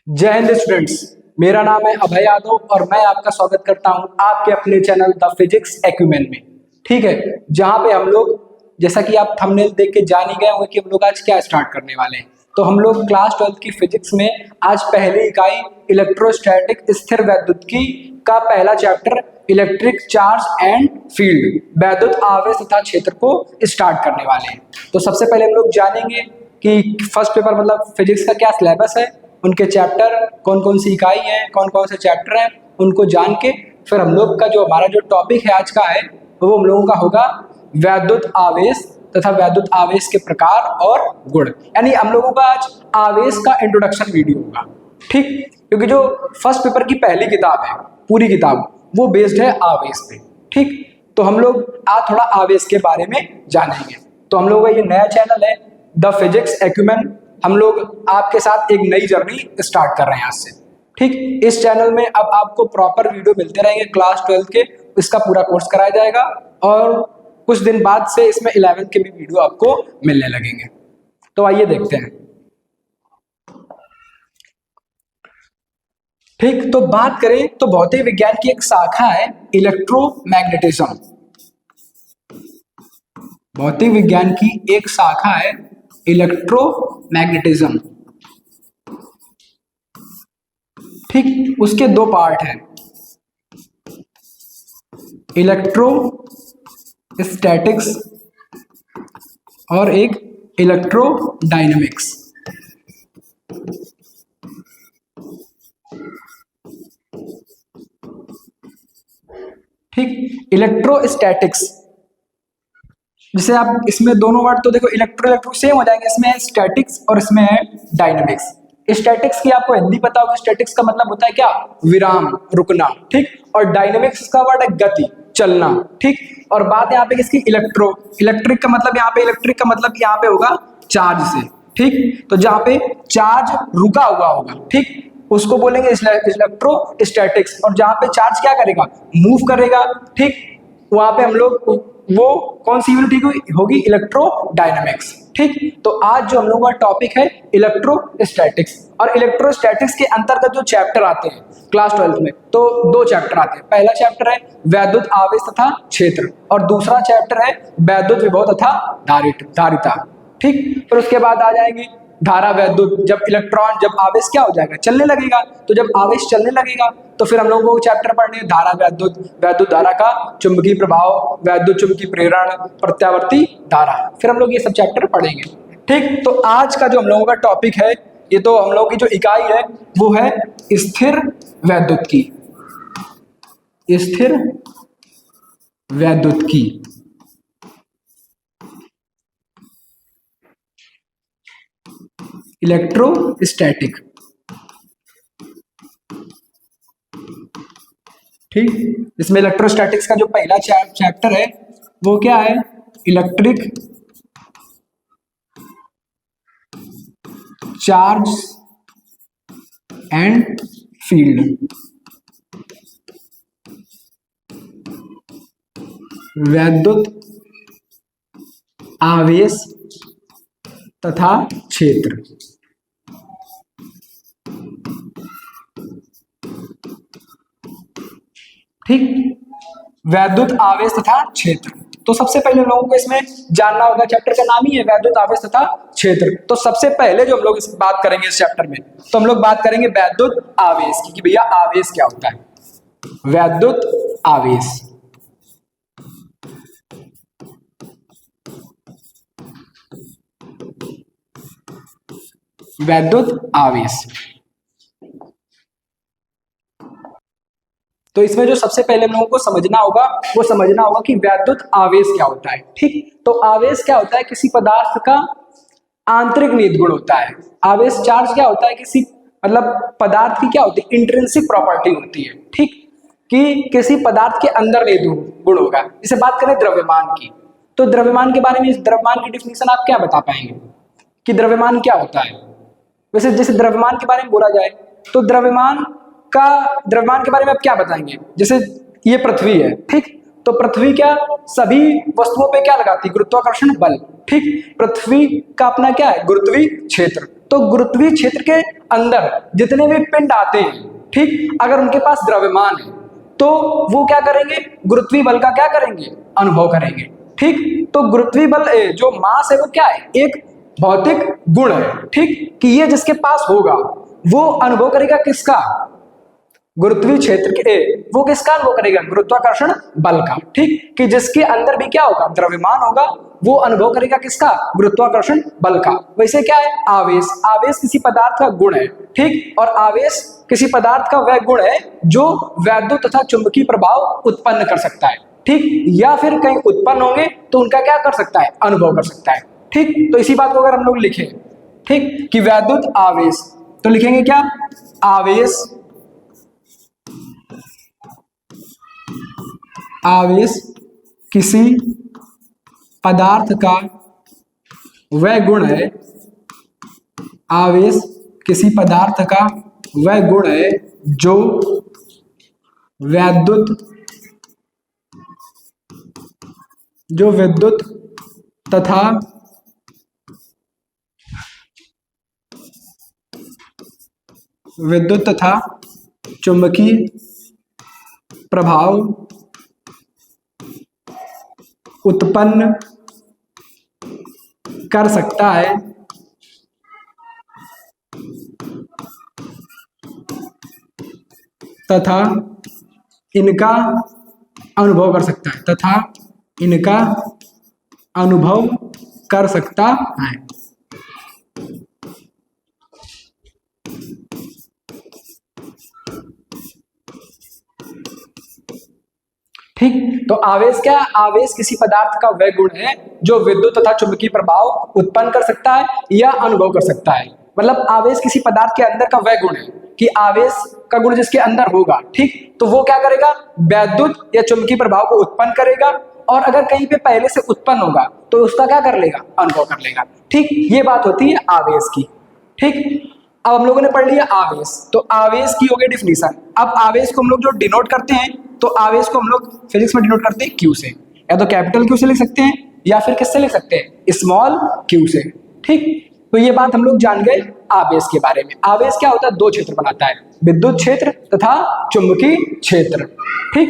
जय हिंद स्टूडेंट्स। मेरा नाम है अभय यादव और मैं आपका स्वागत करता हूं आपके अपने चैनल द फिजिक्स एक्यूमेन में। ठीक है, जहां पे हम लोग, जैसा कि आप थंबनेल देख के जान ही गए होंगे कि हम लोग आज क्या स्टार्ट करने वाले हैं। तो हम लोग क्लास 12 की फिजिक्स में आज पहली इकाई इलेक्ट्रोस्टैटिक स्थिर वैद्युतिकी का पहला chapter electric charge and field वैद्युत आवेश तथा क्षेत्र को स्टार्ट करने वाले हैं। तो सबसे पहले हम लोग जानेंगे कि फर्स्ट पेपर मतलब फिजिक्स का क्या सिलेबस है, उनके चैप्टर कौन कौन सी इकाई है, कौन कौन से चैप्टर हैं, उनको जान के फिर हम लोग का जो हमारा जो टॉपिक है आज का है वो हम लोगों का होगा वैद्युत आवेश तथा वैद्युत आवेश के प्रकार और गुण। यानी हम लोगों का आज आवेश का इंट्रोडक्शन वीडियो होगा। ठीक, क्योंकि जो फर्स्ट पेपर की पहली किताब है, पूरी किताब वो बेस्ड है आवेश पे। ठीक, तो हम लोग आज थोड़ा आवेश के बारे में जानेंगे। तो हम लोगों का ये नया चैनल है द फिजिक्स एक्यूमेन। हम लोग आपके साथ एक नई जर्नी स्टार्ट कर रहे हैं आज से। ठीक, इस चैनल में अब आपको प्रॉपर वीडियो मिलते रहेंगे। क्लास 12 के इसका पूरा कोर्स कराया जाएगा और कुछ दिन बाद से इसमें 11th के भी वीडियो आपको मिलने लगेंगे। तो आइए देखते हैं। ठीक, तो बात करें तो भौतिक विज्ञान की एक शाखा है इलेक्ट्रोमैग्नेटिज्म। भौतिक विज्ञान की एक शाखा है इलेक्ट्रोमैग्नेटिज्म। ठीक, उसके दो पार्ट हैं, इलेक्ट्रोस्टैटिक्स और एक इलेक्ट्रोडायनेमिक्स। ठीक, इलेक्ट्रोस्टैटिक्स जैसे आप इसमें दोनों वर्ड तो देखो इलेक्ट्रो सेम हो जाएंगे, इसमें है स्टैटिक्स और इसमें है डायनेमिक्स। स्टैटिक्स की आपको हिंदी पता होगा, स्टैटिक्स का मतलब होता है क्या, विराम, रुकना। ठीक, और डायनेमिक्स का वर्ड है गति, चलना। ठीक, और बात यहाँ पे किसकी, इलेक्ट्रिक का मतलब यहाँ पे इलेक्ट्रिक का मतलब यहाँ पे होगा चार्ज से। ठीक, तो जहाँ पे चार्ज रुका हुआ होगा, ठीक, उसको बोलेंगे इलेक्ट्रोस्टैटिक्स। और जहाँ पे चार्ज क्या करेगा, मूव करेगा। ठीक, वहां पे हम लोग वो कौन सी यूनिट होगी, इलेक्ट्रोडायनेमिक्स। ठीक, तो आज जो हम लोगों का टॉपिक है इलेक्ट्रोस्टैटिक्स। और इलेक्ट्रोस्टैटिक्स के अंतर्गत जो चैप्टर आते हैं क्लास 12 में, तो दो चैप्टर आते हैं। पहला चैप्टर है वैद्युत आवेश तथा क्षेत्र और दूसरा चैप्टर है वैद्युत विभव तथा धारिता। ठीक, फिर उसके बाद आ जाएंगे धारा वैद्युत। जब इलेक्ट्रॉन, जब आवेश क्या हो जाएगा, चलने लगेगा, तो जब आवेश चलने लगेगा तो फिर हम लोगों को चैप्टर पढ़ने हैं धारा वैद्युत, वैद्युत धारा का चुंबकीय प्रभाव, वैद्युत चुंबकीय प्रेरण, प्रत्यावर्ती धारा। फिर हम लोग ये सब चैप्टर पढ़ेंगे। ठीक, तो आज का जो हम लोगों का टॉपिक है, ये तो हम लोगों की जो इकाई है वो है स्थिर वैद्युतिकी। स्थिर वैद्युतिकी, इलेक्ट्रोस्टैटिक। ठीक, इसमें इलेक्ट्रोस्टैटिक्स का जो पहला चैप्टर है वो क्या है, इलेक्ट्रिक चार्ज एंड फील्ड वैद्युत आवेश तथा क्षेत्र। ठीक, वैद्युत आवेश तथा क्षेत्र। तो सबसे पहले लोगों को इसमें जानना होगा, चैप्टर का नाम ही है वैद्युत आवेश तथा क्षेत्र। तो सबसे पहले जो हम लोग इस बात करेंगे इस चैप्टर में, तो हम लोग बात करेंगे वैद्युत आवेश की, कि भैया आवेश क्या होता है। वैद्युत आवेश, वैद्युत आवेश। तो इसमें जो सबसे पहले हम लोगों को समझना होगा वो समझना होगा कि वैद्युत आवेश क्या होता है। ठीक, तो आवेश क्या होता है, किसी पदार्थ का आंतरिक नियत गुण होता है। आवेश चार्ज क्या होता है, किसी मतलब पदार्थ की क्या होती है, इंट्रिंसिक प्रॉपर्टी होती है। ठीक, कि किसी पदार्थ के अंदर नियत गुण होगा। जैसे बात करें द्रव्यमान की, तो द्रव्यमान के बारे में, द्रव्यमान की डिफिनीशन आप क्या बता पाएंगे कि द्रव्यमान क्या होता है। वैसे जैसे द्रव्यमान के बारे में बोला जाए तो द्रव्यमान के बारे में आप क्या बताएंगे, जैसे ये पृथ्वी है। ठीक, तो पृथ्वी क्या सभी वस्तुओं पे क्या लगाती है, गुरुत्वाकर्षण बल। ठीक, पृथ्वी का अपना क्या है, गुरुत्वीय क्षेत्र। तो गुरुत्वीय क्षेत्र के अंदर जितने भी पिंड आते हैं, ठीक, अगर उनके पास द्रव्यमान है तो वो क्या करेंगे, गुरुत्वीय बल का क्या करेंगे, अनुभव करेंगे। ठीक, तो गुरुत्वीय बल जो मास है वो क्या है, एक भौतिक गुण है। ठीक, कि ये जिसके पास होगा वो अनुभव करेगा किसका, गुरुत्वीय क्षेत्र के, वो किसका अनुभव करेगा, गुरुत्वाकर्षण बल का। ठीक, कि जिसके अंदर भी क्या होगा, द्रव्यमान होगा, वो अनुभव करेगा किसका, गुरुत्वाकर्षण बल का। वैसे क्या है, आवेश, आवेश किसी पदार्थ का गुण है। ठीक, और आवेश किसी पदार्थ का वह गुण है जो वैद्युत तथा चुंबकीय प्रभाव उत्पन्न कर सकता है। ठीक, या फिर कहीं उत्पन्न होंगे तो उनका क्या कर सकता है, अनुभव कर सकता है। ठीक, तो इसी बात को अगर हम लोग लिखें, ठीक, कि वैद्युत आवेश, तो लिखेंगे क्या, आवेश, आवेश किसी पदार्थ का वह गुण है, आवेश किसी पदार्थ का वह गुण है जो विद्युत तथा चुंबकीय प्रभाव उत्पन्न कर सकता है तथा इनका अनुभव कर सकता है, तथा इनका अनुभव कर सकता है। ठीक, तो आवेश क्या, आवेश किसी पदार्थ का वह गुण है जो विद्युत तथा चुंबकीय प्रभाव उत्पन्न कर सकता है या अनुभव कर सकता है। मतलब आवेश किसी पदार्थ के अंदर का वह गुण है कि आवेश का गुण जिसके अंदर होगा, ठीक, तो वो क्या करेगा, वैद्युत या चुंबकीय प्रभाव को उत्पन्न करेगा, और अगर कहीं पे पहले से उत्पन्न होगा तो उसका क्या कर लेगा, अनुभव कर लेगा। ठीक, ये बात होती है आवेश की। ठीक, अब हम लोगों ने पढ़ लिया आवेश, तो आवेश की हो गई डिफिनीशन। अब आवेश को हम लोग जो डिनोट करते हैं, तो आवेश को हम लोग फिजिक्स में डिनोट करते हैं क्यू से, या तो कैपिटल क्यू से लिख सकते हैं या फिर किससे लिख सकते हैं, स्मॉल क्यू से। ठीक, तो ये बात हम लोग जान गए आवेश के बारे में। आवेश क्या होता है, दो क्षेत्र बनाता है, विद्युत क्षेत्र तथा चुंबकीय क्षेत्र। ठीक,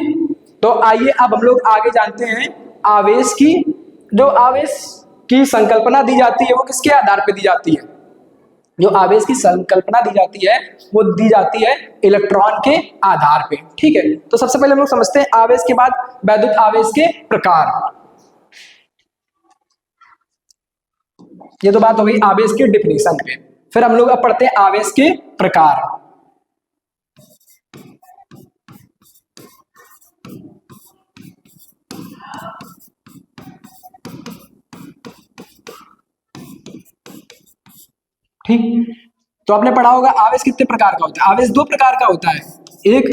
तो आइए अब हम लोग आगे जानते हैं आवेश की, जो आवेश की संकल्पना दी जाती है वो किसके आधार पर दी जाती है, जो आवेश की संकल्पना दी जाती है वो दी जाती है इलेक्ट्रॉन के आधार पे। ठीक है, तो सबसे पहले हम लोग समझते हैं आवेश के बाद वैद्युत आवेश के प्रकार। ये तो बात हो गई आवेश के डिफिनीशन पे, फिर हम लोग अब पढ़ते हैं आवेश के प्रकार। ठीक, तो आपने पढ़ा होगा आवेश कितने प्रकार का होता है, आवेश दो प्रकार का होता है, एक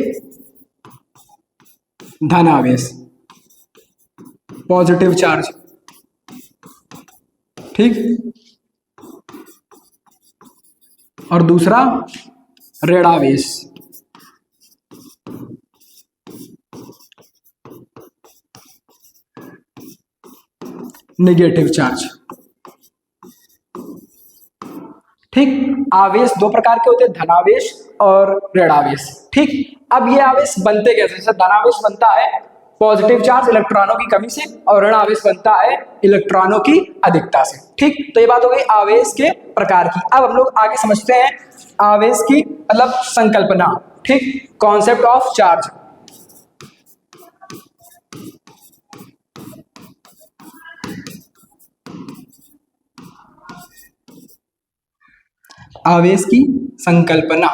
धन आवेश, पॉजिटिव चार्ज, ठीक, और दूसरा ऋण आवेश, नेगेटिव चार्ज। ठीक, आवेश दो प्रकार के होते हैं, धनावेश और ऋणावेश। ठीक, अब ये आवेश बनते कैसे, जैसे धनावेश बनता है पॉजिटिव चार्ज इलेक्ट्रॉनों की कमी से, और ऋण आवेश बनता है इलेक्ट्रॉनों की अधिकता से। ठीक, तो ये बात हो गई आवेश के प्रकार की। अब हम लोग आगे समझते हैं आवेश की मतलब संकल्पना। ठीक, कॉन्सेप्ट ऑफ चार्ज। आवेश की संकल्पना।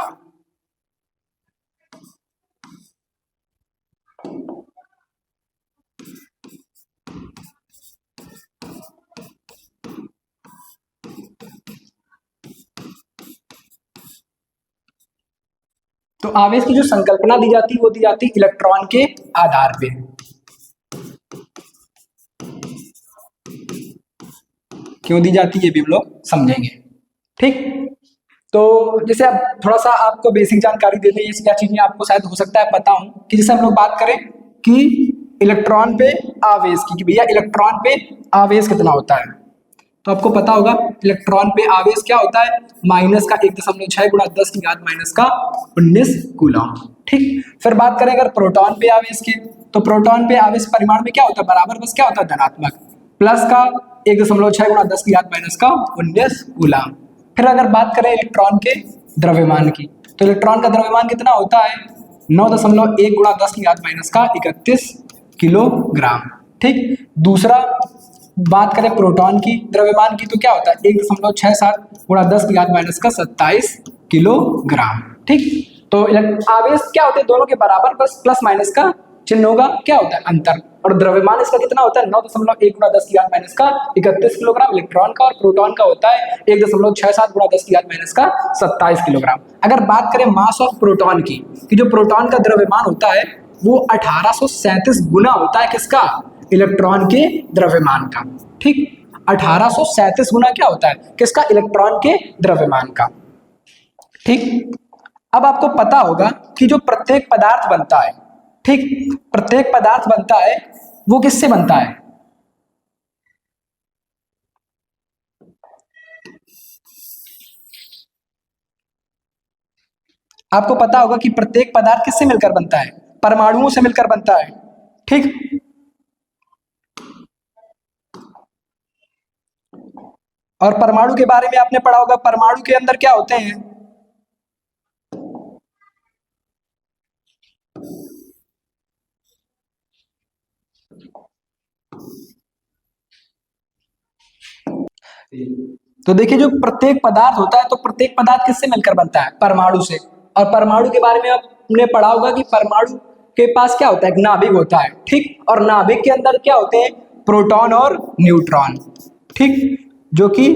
तो आवेश की जो संकल्पना दी जाती है वो दी जाती है इलेक्ट्रॉन के आधार पे। क्यों दी जाती है ये भी हम लोग समझेंगे। ठीक, तो जैसे अब थोड़ा सा आपको बेसिक जानकारी दे दें, ये क्या चीजें आपको शायद हो सकता है पता हो, कि जैसे हम लोग बात करें कि इलेक्ट्रॉन पे आवेश की, कि भैया इलेक्ट्रॉन पे आवेश कितना होता है, तो आपको पता होगा इलेक्ट्रॉन पे आवेश क्या होता है, माइनस का 1.6 गुणा 10 की घात माइनस का 19 कूलम। ठीक, फिर बात करें अगर प्रोटॉन पे आवेश की, तो प्रोटॉन पे आवेश परिमाण में क्या होता है, बराबर बस क्या होता है, धनात्मक, प्लस का 1.6 गुणा 10 की घात माइनस का 19 कूलम। फिर अगर बात करें इलेक्ट्रॉन के द्रव्यमान की, तो इलेक्ट्रॉन का द्रव्यमान कितना होता है, 9.1 गुणा 10 की घात माइनस का 31 किलोग्राम। ठीक, दूसरा बात करें प्रोटॉन की द्रव्यमान की, तो क्या होता है 1.67 गुणा 10 की घात माइनस का 27 किलोग्राम। ठीक, तो आवेश क्या होते हैं दोनों के बराबर, बस प्लस माइनस का चिन्ह होगा, क्या होता है अंतर, और द्रव्यमान इसका कितना होता है 9.1 गुणा 10 की घात माइनस का 31 किलोग्राम इलेक्ट्रॉन का, और प्रोटॉन का होता है 1.67 गुणा 10 की घात माइनस का 27 किलोग्राम। अगर बात करें मास ऑफ प्रोटॉन की, कि जो प्रोटॉन का द्रव्यमान होता है वो 1837 गुना होता है किसका, इलेक्ट्रॉन के द्रव्यमान का। ठीक, 1837 गुना क्या होता है किसका, इलेक्ट्रॉन के द्रव्यमान का। ठीक, अब आपको पता होगा कि जो प्रत्येक पदार्थ बनता है, ठीक, प्रत्येक पदार्थ बनता है वो किससे बनता है, आपको पता होगा कि प्रत्येक पदार्थ किससे मिलकर बनता है, परमाणुओं से मिलकर बनता है। ठीक, और परमाणु के बारे में आपने पढ़ा होगा, परमाणु के अंदर क्या होते हैं, तो देखिए जो प्रत्येक पदार्थ होता है, तो प्रत्येक पदार्थ किससे मिलकर बनता है, परमाणु से। और परमाणु के बारे में आपने पढ़ा होगा कि परमाणु के पास क्या होता है, एक नाभिक होता है। ठीक, और नाभिक के अंदर क्या होते हैं, प्रोटॉन और न्यूट्रॉन। ठीक, जो कि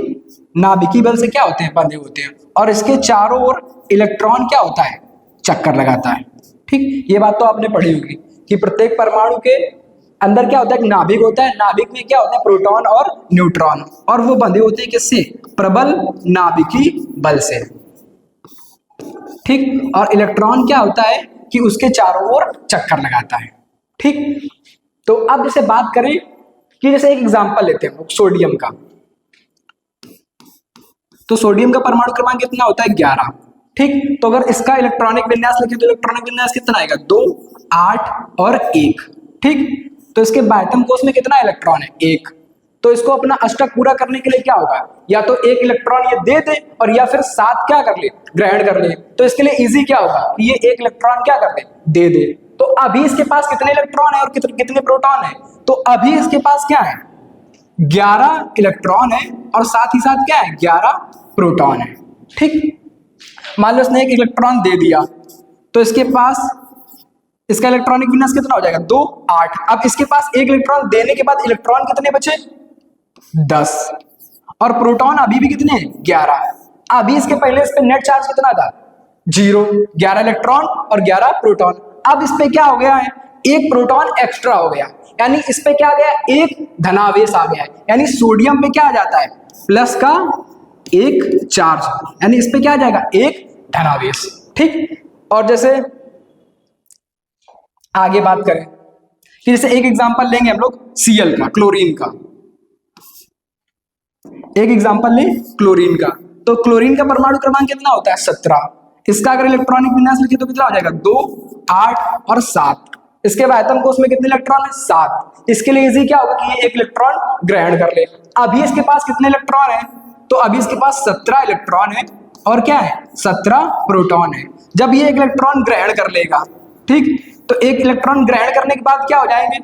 नाभिकीय बल से क्या होते हैं, बंधे होते हैं, और इसके चारों ओर इलेक्ट्रॉन क्या होता है, चक्कर लगाता है। ठीक, ये बात तो आपने पढ़ी होगी कि प्रत्येक परमाणु के अंदर क्या होता है, एक नाभिक होता है, नाभिक में क्या होता है, प्रोटॉन और न्यूट्रॉन, और वो बंधे होते हैं किससे, प्रबल नाभिकीय बल से। ठीक, और इलेक्ट्रॉन क्या होता है कि उसके चारों ओर चक्कर लगाता है। ठीक, तो अब जैसे बात करें कि जैसे एक एग्जांपल लेते हैं सोडियम का, तो सोडियम का परमाणु क्रमांक कितना होता है, 11। ठीक, तो अगर इसका इलेक्ट्रॉनिक विन्यास लिखे तो इलेक्ट्रॉनिक विन्यास कितना आएगा, 2, 8 और 1। ठीक, तो इसके बायतम कोश में कितना इलेक्ट्रॉन है, 1। तो इसको अपना अष्टक पूरा करने के लिए क्या होगा, या तो 1 इलेक्ट्रॉन ये दे दे और या फिर 7 क्या कर ले, ग्रहण कर ले। तो इसके लिए इजी क्या होगा कि ये 1 इलेक्ट्रॉन क्या कर दे दे। तो अभी इसके पास कितने इलेक्ट्रॉन है और कितने प्रोटॉन है, तो अभी इसके पास क्या है, 11 इलेक्ट्रॉन है, और साथ ही साथ क्या है, 11 प्रोटॉन है। ठीक, मान लो इसने 1 इलेक्ट्रॉन दे दिया, तो इसके पास इसका इलेक्ट्रॉनिक विन्यास कितना हो जाएगा, 2, 8। अब इसके पास 1 इलेक्ट्रॉन देने के बाद इलेक्ट्रॉन कितने बचे, 10, और प्रोटॉन अभी भी कितने, 11। अभी इसके पहले इस पे नेट चार्ज कितना था, 0, 11 इलेक्ट्रॉन और 11 प्रोटॉन। अब इस पे क्या हो गया है, 1 प्रोटॉन एक्स्ट्रा हो गया, यानी इस पे क्या आ गया, 1 धनावेश आ गया है, यानी सोडियम पे क्या आ जाता है, प्लस का 1 चार्ज, यानी इस पे क्या आ जाएगा, 1 धनावेश। ठीक, और जैसे आगे बात करें कि जैसे एक एग्जांपल लेंगे हम लोग Cl का, क्लोरीन का, एक एग्जांपल लें क्लोरीन का, तो क्लोरीन का परमाणु क्रमांक कितना होता है, 17। इसका अगर इलेक्ट्रॉनिक विन्यास लिखे तो कितना हो जाएगा, 2, 8 और 7। इसके आयतन कोश में कितने इलेक्ट्रॉन है, 7। इसके लिए इजी क्या होगा कि ये 1 इलेक्ट्रॉन ग्रहण कर ले। अभी इसके पास कितने इलेक्ट्रॉन है, तो अभी इसके पास 17 इलेक्ट्रॉन है, और क्या है, 17 प्रोटॉन है। जब ये 1 इलेक्ट्रॉन ग्रहण कर लेगा, ठीक, तो 1 इलेक्ट्रॉन ग्रहण करने के बाद क्या हो जाएंगे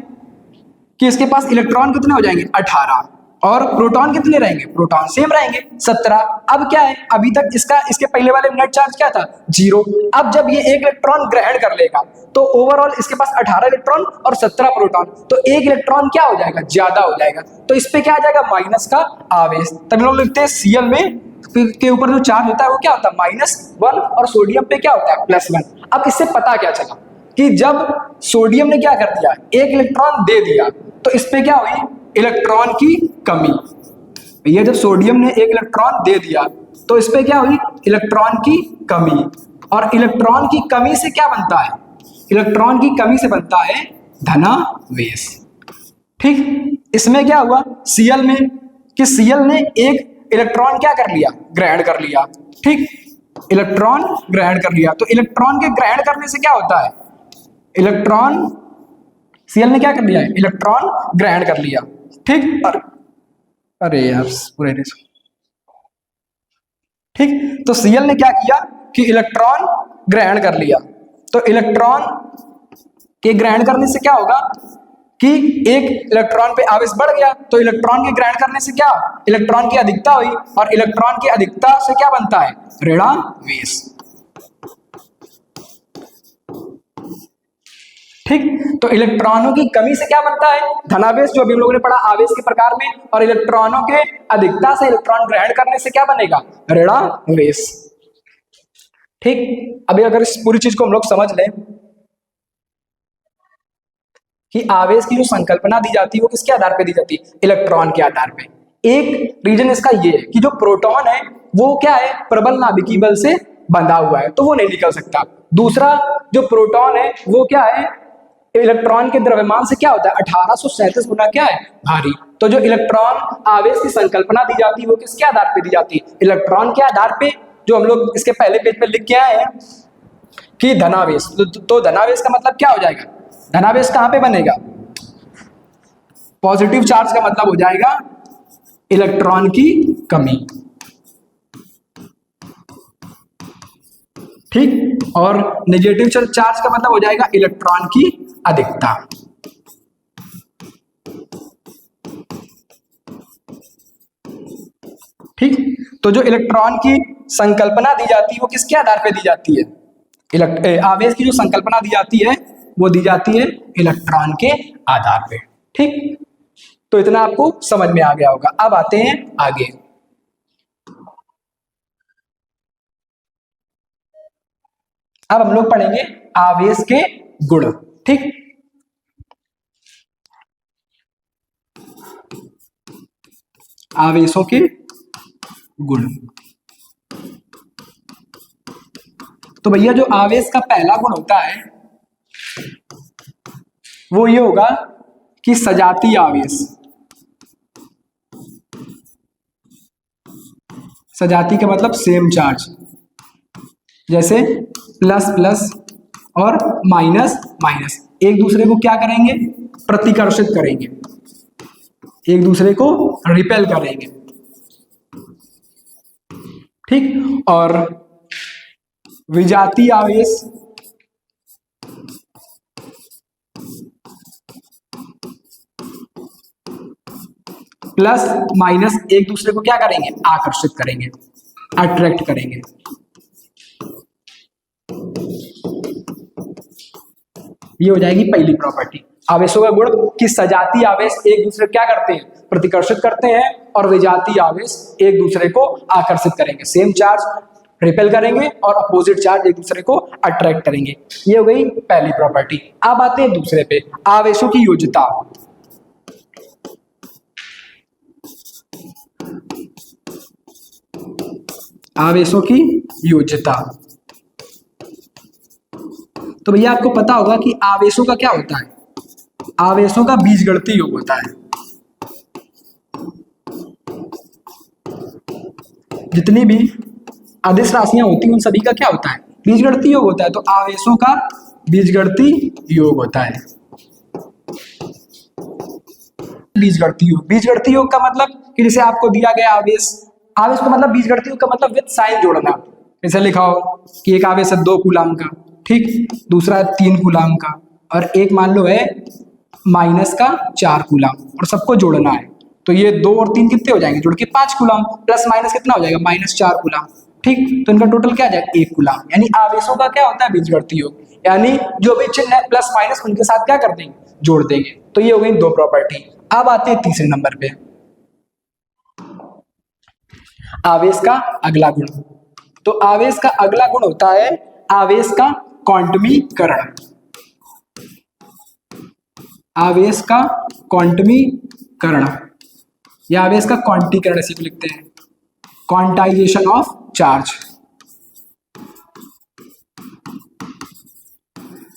कि इसके पास इलेक्ट्रॉन कितने हो जाएंगे, 18, और प्रोटॉन कितने रहेंगे, प्रोटॉन सेम रहेंगे, 17। अब क्या है, अभी तक इसके पहले वाले नेट चार्ज क्या था, 0। अब जब ये 1 इलेक्ट्रॉन ग्रहण कर लेगा तो ओवरऑल इसके पास 18 इलेक्ट्रॉन और 17 प्रोटॉन, तो 1 इलेक्ट्रॉन क्या हो जाएगा, ज्यादा हो जाएगा, तो इस पे क्या आ जाएगा, माइनस का आवेश। तब लोग लिखते हैं Cl में के ऊपर जो चार्ज होता है वो क्या होता है, -1, और सोडियम पे क्या होता है, +1। अब इससे पता क्या चला कि जब सोडियम ने क्या कर दिया, 1 इलेक्ट्रॉन दे दिया, तो इस पे क्या हुई, इलेक्ट्रॉन की कमी। ये जब सोडियम ने 1 इलेक्ट्रॉन दे दिया तो इस पे क्या हुई, इलेक्ट्रॉन की कमी। और इलेक्ट्रॉन की कमी से क्या बनता है, इलेक्ट्रॉन की कमी से बनता है धनावेश। ठीक, इसमें क्या हुआ, Cl में कि Cl ने एक इलेक्ट्रॉन क्या कर लिया, ग्रहण कर लिया, ठीक, इलेक्ट्रॉन ग्रहण कर लिया। तो इलेक्ट्रॉन के ग्रहण करने से क्या होता है, इलेक्ट्रॉन, Cl ने क्या कर लिया है, इलेक्ट्रॉन ग्रहण कर लिया, ठीक। और अरे यार पूरे ठीक, तो Cl ने क्या किया कि इलेक्ट्रॉन ग्रहण कर लिया। तो इलेक्ट्रॉन के ग्रहण करने से क्या होगा कि एक इलेक्ट्रॉन पे आवेश बढ़ गया, तो इलेक्ट्रॉन के ग्रहण करने से क्या, इलेक्ट्रॉन की अधिकता हुई, और इलेक्ट्रॉन की अधिकता से क्या बनता है, ऋणावेश, ठीक। तो इलेक्ट्रॉनों की कमी से क्या बनता है, धनावेश, जो अभी हम लोगों ने पढ़ा आवेश के प्रकार में, और इलेक्ट्रॉनों के अधिकता से इलेक्ट्रॉन ग्रहण करने से क्या बनेगा, ऋणावेश, ठीक। अभी अगर इस पूरी चीज को हम लोग समझ लें कि आवेश की जो संकल्पना दी जाती है वो किसके आधार पे दी जाती है, इलेक्ट्रॉन के आधार पे। एक रीजन इसका ये है कि जो प्रोटॉन है वो क्या है, प्रबल नाभिकीय बल से बंधा हुआ है, तो वो नहीं निकल सकता। दूसरा, जो प्रोटॉन है वो क्या है, इलेक्ट्रॉन के द्रव्यमान से क्या होता है, 1837 गुना क्या है, भारी। तो जो इलेक्ट्रॉन आवेश की संकल्पना दी जाती है वो किसके आधार पे दी जाती है, इलेक्ट्रॉन के आधार पे, जो हम लोग इसके पहले पेज पे लिख के आए हैं कि धनावेश। तो धनावेश का मतलब क्या हो जाएगा, धनावेश कहां पे बनेगा, पॉजिटिव चार्ज का मतलब हो जाएगा इलेक्ट्रॉन की कमी, ठीक। और नेगेटिव चार्ज का मतलब हो जाएगा इलेक्ट्रॉन की अधिकता, ठीक। तो जो इलेक्ट्रॉन की संकल्पना दी जाती है वो किसके आधार पे दी जाती है, आवेश की जो संकल्पना दी जाती है वो दी जाती है इलेक्ट्रॉन के आधार पे, ठीक। तो इतना आपको समझ में आ गया होगा। अब आते हैं आगे। अब हम लोग पढ़ेंगे आवेश के गुण, ठीक। आवेशों के गुण। तो भैया जो आवेश का पहला गुण होता है वो ये होगा कि सजातीय आवेश। सजातीय का मतलब सेम चार्ज, जैसे प्लस प्लस और माइनस माइनस एक दूसरे को क्या करेंगे, प्रतिकर्षित करेंगे, एक दूसरे को रिपेल करेंगे, ठीक। और विजातीय आवेश, प्लस माइनस एक दूसरे को क्या करेंगे, आकर्षित करेंगे, अट्रैक्ट करेंगे। ये हो जाएगी पहली प्रॉपर्टी। आवेशों का गुण कि सजातीय आवेश एक दूसरे क्या करते हैं, प्रतिकर्षित करते हैं, और विजातीय आवेश एक दूसरे को आकर्षित करेंगे, सेम चार्ज रिपेल करेंगे और अपोजिट चार्ज एक दूसरे को अट्रैक्ट करेंगे। ये हो गई पहली प्रॉपर्टी। अब आते हैं दूसरे पे, आवेशों की योज्यता। आवेशों की योज्यता। तो भैया आपको पता होगा कि आवेशों का क्या होता है, आवेशों का बीजगणितीय योग होता है। जितनी भी अदिश राशियां होती हैं उन सभी का क्या होता है, बीजगणितीय योग होता है। तो आवेशों का बीजगणितीय योग होता है। बीजगणितीय योग, बीजगणितीय योग का मतलब कि जैसे आपको दिया गया आवेश, आवेश का मतलब बीजगणितीय योग का मतलब विद साइन जोड़ना। जैसे लिखा हो कि एक आवेश है 2 कूलाम का, ठीक, दूसरा है 3 कूलाम का, और एक मान लो है माइनस का 4 कूलाम, और सबको जोड़ना है। तो ये 2 और 3 कितने हो जाएंगे, जोड़ के 5 कूलाम, प्लस माइनस कितना हो जाएगा, -4 कूलाम, ठीक। तो इनका टोटल क्या आ जाएगा, 1 कूलाम। यानी आवेशों का क्या होता है, बीजगणितीय योग, यानी जो भी चिन्ह है प्लस माइनस उनके साथ क्या कर देंगे, जोड़ देंगे। तो ये हो गई 2 प्रॉपर्टी। अब आते हैं तीसरे नंबर पे, आवेश का अगला गुण। तो आवेश का अगला गुण होता है आवेश का क्वांटमीकरण। आवेश का क्वांटमीकरण या आवेश का क्वांटीकरण इसी को लिखते हैं, quantization of charge.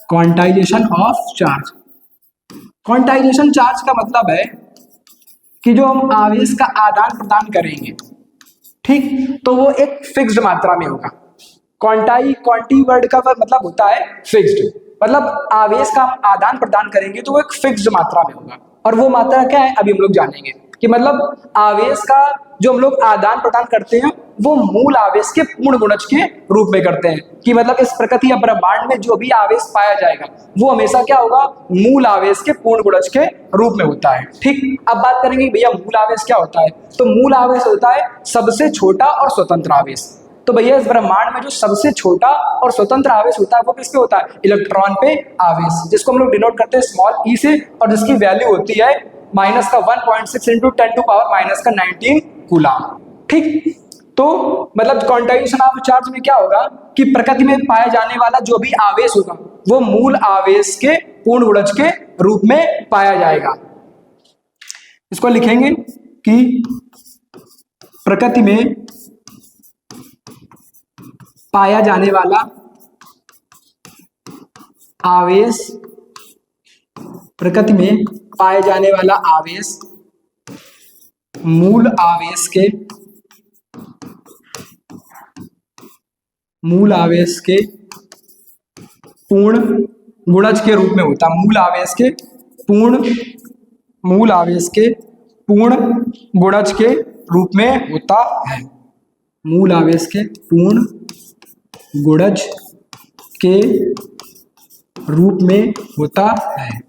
Quantization of charge. Quantization charge का मतलब है कि जो हम आवेश का आदान प्रदान करेंगे, ठीक, तो वो एक फिक्स्ड मात्रा में होगा। क्वांटी वर्ड का मतलब होता है फिक्स्ड, मतलब आवेश का हम आदान प्रदान करेंगे तो वो एक फिक्स्ड मात्रा में होगा। और वो मात्रा क्या है अभी हम लोग जानेंगे कि मतलब आवेश का जो हम लोग आदान प्रदान करते हैं वो मूल आवेश के पूर्ण गुणज के रूप में करते हैं। कि मतलब इस प्रकृति या ब्रह्मांड में जो भी आवेश पाया जाएगा वो हमेशा क्या होगा, मूल आवेश के पूर्ण गुणज के रूप में होता है। ठीक, अब बात करेंगे भैया मूल आवेश क्या होता है। तो मूल आवेश होता है सबसे छोटा और स्वतंत्र आवेश। तो भैया इस ब्रह्मांड में जो सबसे छोटा और स्वतंत्र आवेश होता है वो किस पे होता है, इलेक्ट्रॉन पे आवेश, जिसको हम लोग डिनोट करते हैं स्मॉल ई से, और जिसकी वैल्यू होती है माइनस का 1.6 इंटू 10 टू पावर माइनस का 19 कूलम। ठीक, तो मतलब क्वांटाइजेशन ऑफ चार्ज में क्या होगा कि प्रकृति में पाया जाने वाला जो भी आवेश होगा वो मूल आवेश के पूर्ण गुणज के रूप में पाया जाएगा। इसको लिखेंगे कि प्रकृति में पाया जाने वाला आवेश, प्रकृति में पाए जाने वाला आवेश मूल आवेश के पूर्ण गुणज के रूप में होता है। मूल आवेश के पूर्ण गुणज के रूप में होता है। मूल आवेश के पूर्ण गुणज के रूप में होता है।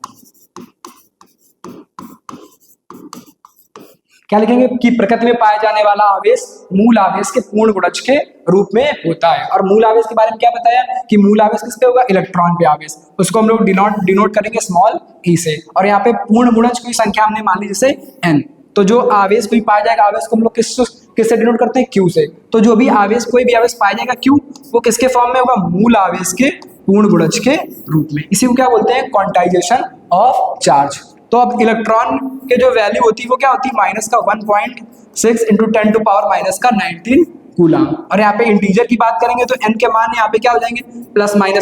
क्या लिखेंगे कि प्रकृति में पाया जाने वाला आवेश मूल आवेश के पूर्ण गुणज के रूप में होता है। और मूल आवेश के बारे में क्या बताया कि मूल आवेश किस पे होगा, इलेक्ट्रॉन पे आवेश, उसको हम लोग डिनोट करेंगे स्मॉल ई से। और यहाँ पे पूर्ण गुणज की संख्या हमने मान ली जैसे n, तो जो आवेश कोई पाया जाएगा आवेश को हम लोग किससे डिनोट करते हैं, q से। तो जो भी आवेश कोई भी आवेश पाया जाएगा q, वो किसके फॉर्म में होगा, मूल आवेश के पूर्ण गुणज के रूप में। इसी को क्या बोलते हैं, क्वांटाइजेशन ऑफ चार्ज। तो अब इलेक्ट्रॉन के जो वैल्यू होती है वो क्या होती है, माइनस का 1.6 इंटू 10 टू पावर माइनस का 19 कूलम। और यहाँ पे इंटीजर की बात करेंगे तो n के मान यहाँ पे क्या हो जाएंगे, +-1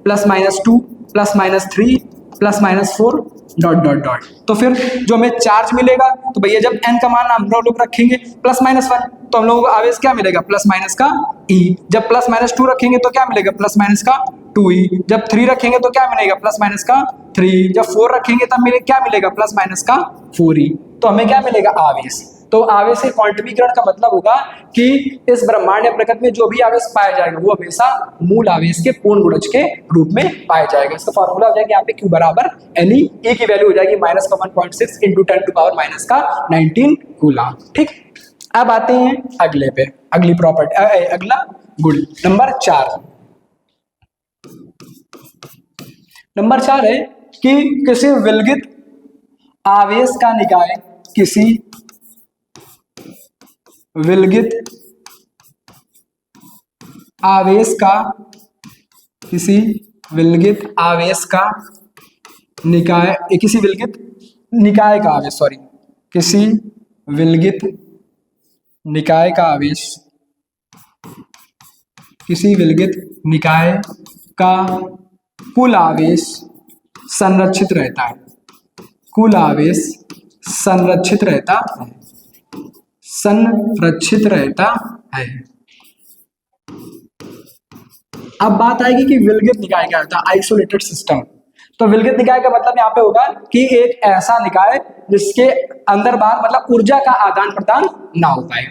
+-2 +-3 +-4 डॉट डॉट डॉट। तो फिर जो हमें चार्ज मिलेगा, तो भैया जब n का मान हम लोग रखेंगे +-1 तो हम लोगों को आवेश क्या मिलेगा, प्लस का e। जब +-2 रखेंगे तो क्या मिलेगा, +- का 2e। जब 3 रखेंगे तो क्या मिलेगा, +- का 3। जब 4 रखेंगे तब क्या मिलेगा, +- का 4e। तो हमें क्या मिलेगा, आवेश। तो आवेश के क्वांटमीकरण का मतलब होगा कि इस ब्रह्मांड या प्रकृति में जो भी आवेश पाया जाएगा वो हमेशा मूल आवेश के पूर्ण गुणज के रूप में पाया जाएगा। इसका फॉर्मूला हो जाएगा यहाँ पे Q बराबर Ne, E की वैल्यू हो जाएगी माइनस का 1.6 इंटू 10 टू पावर माइनस का 19 कूलम। ठीक, अब आते हैं अगले पे, अगली प्रॉपर्टी, अगला गुण नंबर 4। नंबर 4 है कि किसी विलगित आवेश का निकाय किसी विलगित आवेश का निकाय, किसी विलगित निकाय का आवेश, सॉरी, किसी विलगित निकाय का आवेश, किसी विलगित निकाय का कुल आवेश संरक्षित रहता है, कुल आवेश संरक्षित रहता है। अब बात आएगी कि विलगित निकाय क्या होता है, आइसोलेटेड सिस्टम। तो विलगित निकाय का मतलब यहाँ पे होगा कि एक ऐसा निकाय जिसके अंदर बाहर मतलब ऊर्जा का आदान प्रदान ना हो पाए।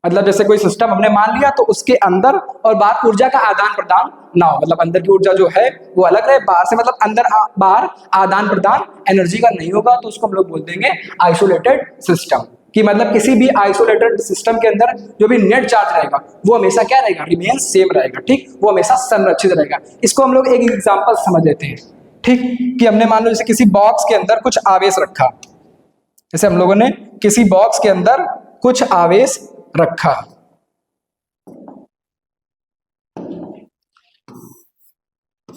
मतलब जैसे कोई सिस्टम हमने मान लिया तो उसके अंदर और बाहर ऊर्जा का आदान प्रदान ना हो, मतलब अंदर की ऊर्जा जो है वो अलग रहे, बाहर से मतलब अंदर बाहर आदान प्रदान एनर्जी का नहीं होगा, तो उसको हम लोग बोल देंगे आइसोलेटेड सिस्टम। कि मतलब किसी भी आइसोलेटेड सिस्टम के अंदर जो भी नेट चार्ज रहेगा वो हमेशा क्या रहेगा, रिमेन सेम रहेगा। ठीक, वो हमेशा संरक्षित रहेगा। इसको हम लोग एक एग्जांपल समझ लेते हैं। ठीक, कि हमने मान लो जैसे किसी बॉक्स के अंदर कुछ आवेश रखा, जैसे हम लोगों ने किसी बॉक्स के अंदर कुछ आवेश रखा,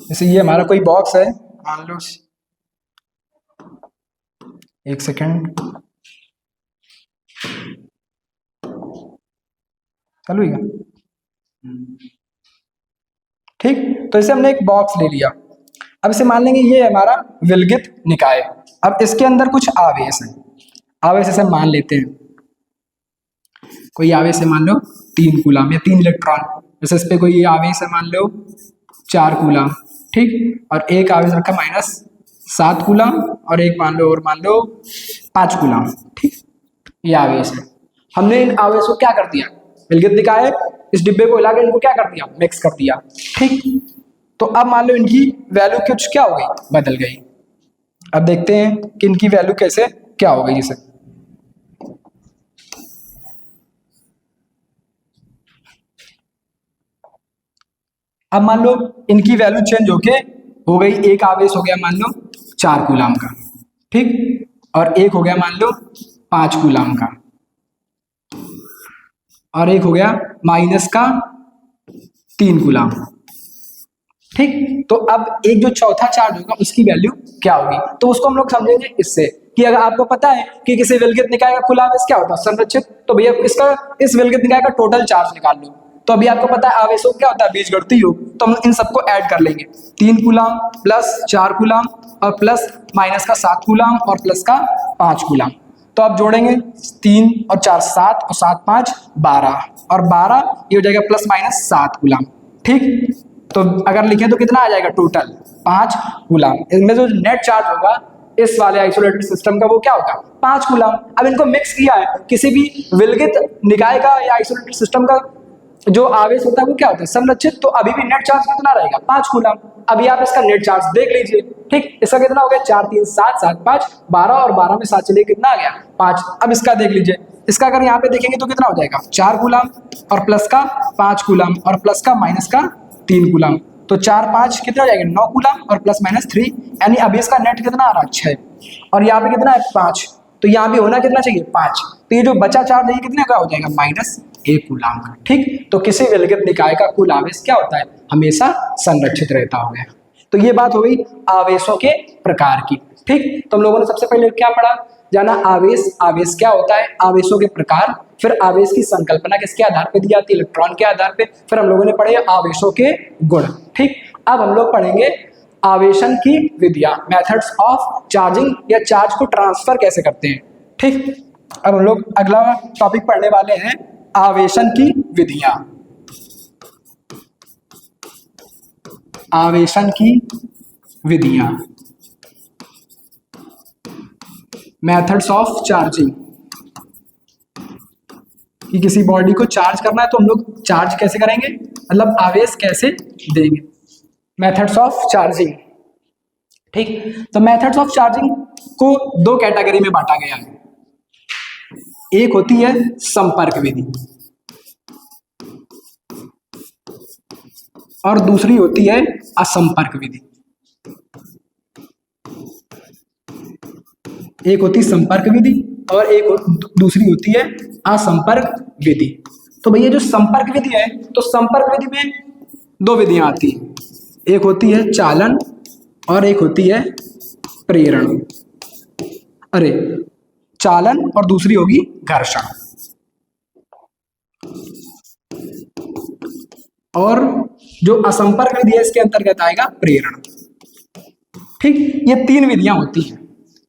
जैसे ये हमारा कोई बॉक्स है, मान लो, एक सेकेंड, चलो ये ठीक। तो इसे हमने एक बॉक्स ले लिया, अब इसे मान लेंगे ये हमारा विलगित निकाय। अब इसके अंदर कुछ आवेश है, आवेश ऐसे मान लेते हैं, कोई आवेश है मान लो 3 कूलम या 3 इलेक्ट्रॉन, जैसे इस पे कोई आवेश है मान लो 4 कूलम, ठीक, और एक आवेश रखा -7 कूलम और एक मान लो और मान लो 5 कूलम, ठीक, ये आवेश है। हमने इन आवेश को क्या कर दिया, विलगित निकाय इस डिब्बे को हिला के इनको क्या कर दिया, मिक्स कर दिया, ठीक। तो अब मान लो इनकी वैल्यू कुछ क्या हो गई, बदल गई। अब देखते हैं कि इनकी वैल्यू कैसे क्या हो गई। जैसे अब मान लो इनकी वैल्यू चेंज होके हो गई, एक आवेश हो गया मान लो 4 कूलम का, ठीक, और एक हो गया मान लो 5 कूलम का, और एक हो गया -3 कूलम, ठीक। तो अब एक जो चौथा चार्ज होगा उसकी वैल्यू क्या होगी, तो उसको हम लोग समझेंगे इससे कि अगर आपको पता है कि किसी विलगित निकाय का कुल आवेश क्या होता है, संरक्षित, तो भैया इसका इस विलगित निकाय का टोटल चार्ज निकाल लो। तो अभी आपको पता है आवेशों क्या होता है, बीजगणितीय योग, तो हम इन सबको ऐड कर लेंगे, 3 कूलम प्लस 4 कूलम और प्लस माइनस का 7 कूलम और प्लस का 5 कूलम। तो आप जोड़ेंगे 3 और 4 7 और 7 5 12 और 12 ये हो जाएगा प्लस माइनस 7 कूलम, ठीक। तो अगर लिखें तो कितना आ जाएगा टोटल 5 कूलम। इनमें जो नेट चार्ज होगा इस वाले आइसोलेटेड सिस्टम का वो क्या होगा 5 कूलम। अब इनको मिक्स किया है, किसी भी विलगित निकाय का या आइसोलेटेड सिस्टम का जो आवेश होता है वो क्या होता है संरक्षित, तो अभी भी नेट चार्ज कितना रहेगा 5 कूलम। अभी आप इसका नेट चार्ज देख लीजिए, ठीक, इसका कितना हो गया 4 3 7 7 5 12 और 12 में 7 चलिए कितना आ गया 5। अब इसका देख लीजिए, इसका अगर यहाँ पे देखेंगे तो कितना हो जाएगा 4 कूलम और प्लस का 5 कूलम और प्लस का माइनस का 3 कूलम, तो 4 5 कितना हो जाएगा 9 कूलम और प्लस माइनस 3, यानी अभी इसका नेट कितना आ रहा है 6 और यहाँ पे कितना है 5, तो यहाँ भी होना कितना चाहिए 5, तो ये जो बचा चार्ज है कितने का हो जाएगा -1 कूलम का, ठीक। तो किसी विलगित निकाय का कुल आवेश क्या होता है हमेशा संरक्षित रहता होगा। तो ये बात हो गई आवेशों के प्रकार की, ठीक। तो हम लोगों ने सबसे पहले क्या पढ़ा, जाना आवेश, आवेश क्या होता है, आवेशों के प्रकार, फिर आवेश की संकल्पना किसके आधार पे दी जाती है, इलेक्ट्रॉन के आधार पे, फिर हम लोगों ने पढ़े आवेशों के गुण, ठीक। अब हम लोग पढ़ेंगे आवेशन की विधियां, मेथड्स ऑफ चार्जिंग, या चार्ज को ट्रांसफर कैसे करते हैं, ठीक। अब हम लोग अगला टॉपिक पढ़ने वाले हैं आवेशन की विधियां। आवेशन की विधियां, मेथड्स ऑफ चार्जिंग, कि किसी बॉडी को चार्ज करना है तो हम लोग चार्ज कैसे करेंगे, मतलब आवेश कैसे देंगे, मेथड्स ऑफ चार्जिंग, ठीक। तो मेथड्स ऑफ चार्जिंग को 2 कैटेगरी में बांटा गया है, एक होती है संपर्क विधि और दूसरी होती है असंपर्क विधि। एक होती संपर्क विधि और दूसरी होती है असंपर्क विधि। तो भैया जो संपर्क विधि है, तो संपर्क विधि में 2 विधियां आती हैं, एक होती है चालन और एक होती है प्रेरण, चालन और दूसरी होगी घर्षण। और जो असंपर्क विधि है इसके अंतर्गत आएगा प्रेरण, ठीक। ये 3 विधियां होती हैं,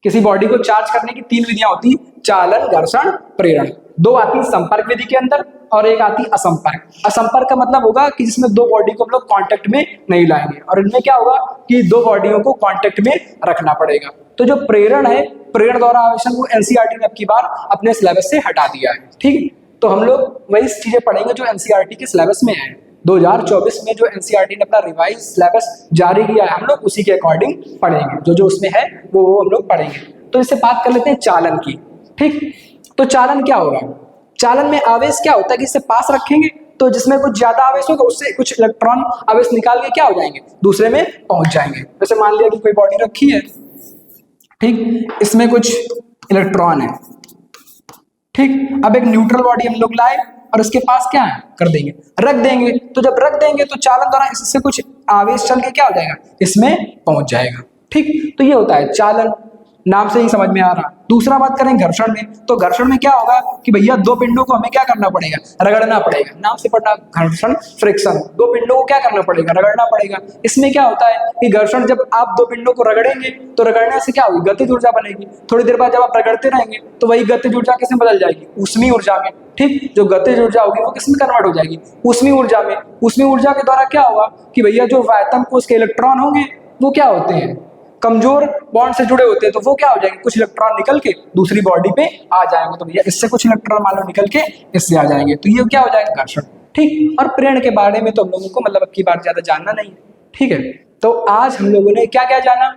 किसी बॉडी को चार्ज करने की 3 विधियां होती हैं, चालन घर्षण प्रेरण। 2 आती है संपर्क विधि के अंदर और एक आती असंपर्क। असंपर्क का मतलब होगा कि जिसमें 2 बॉडी को हम लोग कांटेक्ट में नहीं लाएंगे, और इनमें क्या होगा कि 2 बॉडियों को कांटेक्ट में रखना पड़ेगा। तो जो प्रेरण है, प्रेरण द्वारा आवेशन को एनसीईआरटी ने अब की बार अपने सिलेबस से हटा दिया है, ठीक। तो हम लोग वही चीजें पढ़ेंगे जो एनसीईआरटी के सिलेबस में है। 2024 में जो एनसीईआरटी ने अपना रिवाइज सिलेबस जारी किया है, हम लोग उसी के अकॉर्डिंग पढ़ेंगे, जो उसमें है वो हम लोग पढ़ेंगे। तो इससे बात कर लेते हैं चालन की, ठीक। तो चालन क्या होगा, चालन में आवेश क्या होता है कि इसे पास रखेंगे तो जिसमें कुछ ज्यादा आवेश होगा उससे कुछ इलेक्ट्रॉन आवेश निकाल के क्या हो जाएंगे दूसरे में पहुंच जाएंगे। जैसे मान लिया कि कोई बॉडी रखी है, ठीक, इसमें कुछ इलेक्ट्रॉन है, ठीक। अब एक न्यूट्रल बॉडी हम लोग लाए और इसके पास क्या है कर देंगे, रख देंगे। तो जब रख देंगे तो चालन द्वारा इससे कुछ आवेश चल के क्या हो जाएगा इसमें पहुंच जाएगा, ठीक। तो ये होता है चालन। नाम से ही समझ में आ रहा। दूसरा बात करें घर्षण में, तो घर्षण में क्या होगा कि भैया दो पिंडों को हमें क्या करना पड़ेगा, रगड़ना पड़ेगा। नाम से पढ़ना घर्षण, फ्रिक्शन, दो पिंडों को क्या करना पड़ेगा, रगड़ना पड़ेगा। इसमें क्या होता है कि घर्षण, जब आप दो पिंडों को रगड़ेंगे तो रगड़ने से क्या होगी, गतिज ऊर्जा बनेगी। थोड़ी देर बाद जब आप रगड़ते रहेंगे तो वही गतिज ऊर्जा किसमें बदल जाएगी, ऊष्मीय ऊर्जा में। ठीक, जो गतिज ऊर्जा होगी वो किसमें कन्वर्ट हो जाएगी, ऊष्मीय ऊर्जा में। ऊष्मीय ऊर्जा के द्वारा क्या होगा कि भैया जो आयतन कोश के इलेक्ट्रॉन होंगे वो क्या होते हैं, कमजोर बॉन्ड से जुड़े होते हैं, तो वो क्या हो जाएंगे, कुछ इलेक्ट्रॉन निकल के दूसरी बॉडी पे आ जाएंगे। तो भैया इससे कुछ इलेक्ट्रॉन मान लो निकल के इससे आ जाएंगे, तो ये क्या हो जाएगा, घर्षण। ठीक, और प्रेरण के बारे में तो हम लोगों को मतलब अब की बार ज्यादा जानना नहीं है। ठीक है, तो आज हम लोगों ने क्या क्या जाना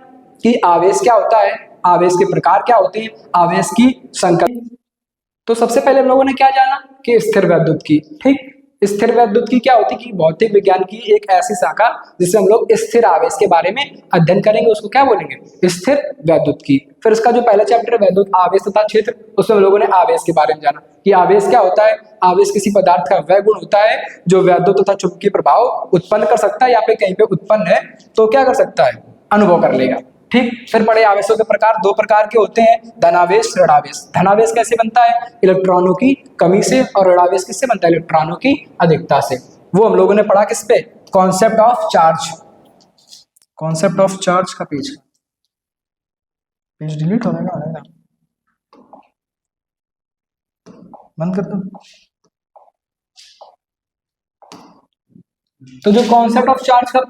कि आवेश क्या होता है, आवेश के प्रकार क्या होते हैं, आवेश की संकल्पना। तो सबसे पहले हम लोगों ने क्या जाना कि स्थिर वैद्युत की। ठीक, स्थिर वैद्युत की क्या होती है कि भौतिक विज्ञान की एक ऐसी शाखा जिससे हम लोग स्थिर आवेश के बारे में अध्ययन करेंगे, उसको क्या बोलेंगे, स्थिर वैद्युत की। फिर उसका जो पहला चैप्टर है वैद्युत आवेश तथा क्षेत्र, उसमें हम लोगों ने आवेश के बारे में जाना कि आवेश क्या होता है। आवेश किसी पदार्थ का वह गुण होता है जो वैद्युत तथा चुंबकीय प्रभाव उत्पन्न कर सकता है, या फिर कहीं पे उत्पन्न है तो क्या कर सकता है, अनुभव कर लेगा। ठीक, फिर पढ़े आवेशों के प्रकार, दो प्रकार के होते हैं, धनावेश, ऋणावेश। धनावेश कैसे बनता है, इलेक्ट्रॉनों की कमी से, और ऋणावेश किससे बनता है, इलेक्ट्रॉनों की अधिकता से। वो हम लोगों ने पढ़ा किस पे, concept of charge. Concept of charge का पेज डिलीट हो जाएगा, बंद कर दो। तो जो कॉन्सेप्ट ऑफ चार्ज का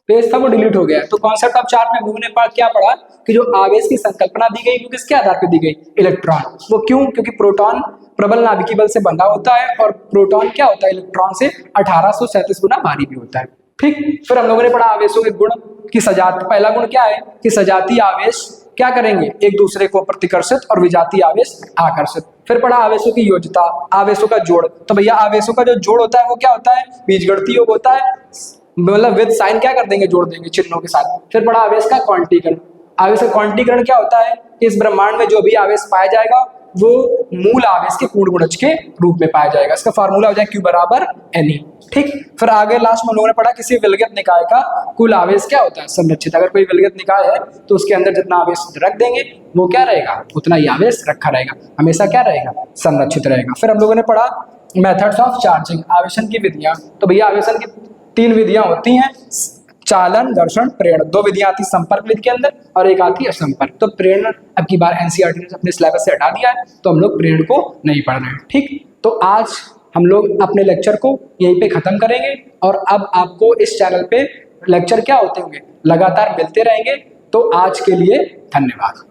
पेज था वो डिलीट हो गया। तो कॉन्सेप्ट ऑफ चार्ज में हम लोगों ने क्या पढ़ा कि जो आवेश की संकल्पना दी गई वो किसके आधार पर दी गई, इलेक्ट्रॉन। वो क्यों, क्योंकि प्रोटॉन प्रबल नाभिकीय बल से बंधा होता है और प्रोटॉन क्या होता है, इलेक्ट्रॉन से 1837 गुना भारी भी होता है। ठीक, फिर हम लोगों ने पढ़ा आवेशों के गुण की सजाती। पहला गुण क्या है कि सजातीय आवेश क्या करेंगे, एक दूसरे को प्रतिकर्षित, और विजातीय आवेश आकर्षित। फिर पढ़ा आवेशों की योज्यता, आवेशों का जोड़। तो भैया आवेशों का जो जोड़ होता है वो क्या होता है, बीजगणितीय योग होता है, मतलब विद साइन क्या कर देंगे, जोड़ देंगे चिन्हों के साथ। फिर पढ़ा आवेश का क्वांटीकरण। आवेश का क्वांटीकरण क्या होता है कि इस ब्रह्मांड में जो भी आवेश पाया जाएगा वो मूल आवेश के पूर्ण गुणज के रूप में पाया जाएगा। इसका फार्मूला हो जाएगा Q बराबर Ne। ठीक, फिर आगे लास्ट में हम लोगों ने पढ़ा किसी विलगित निकाय का कुल आवेश क्या होता है, संरक्षित। अगर कोई विलगित निकाय है तो उसके अंदर जितना आवेश रख देंगे वो क्या रहेगा, उतना ही आवेश रखा रहेगा, हमेशा क्या रहेगा, संरक्षित रहेगा। फिर हम लोगों ने पढ़ा मेथड्स ऑफ चार्जिंग, आवेशन की विधियां। तो भैया आवेशन की 3 विधियां होती हैं, चालन, घर्षण, प्रेरण। 2 विधियां आती संपर्क विधि के अंदर और एक आती है असंपर्क। तो प्रेरण अब की बार एनसीईआरटी ने अपने सिलेबस से हटा दिया है, तो हम लोग प्रेरण को नहीं पढ़ रहे हैं। ठीक, तो आज हम लोग अपने लेक्चर को यहीं पे खत्म करेंगे, और अब आपको इस चैनल पे लेक्चर क्या होते होंगे लगातार मिलते रहेंगे। तो आज के लिए धन्यवाद।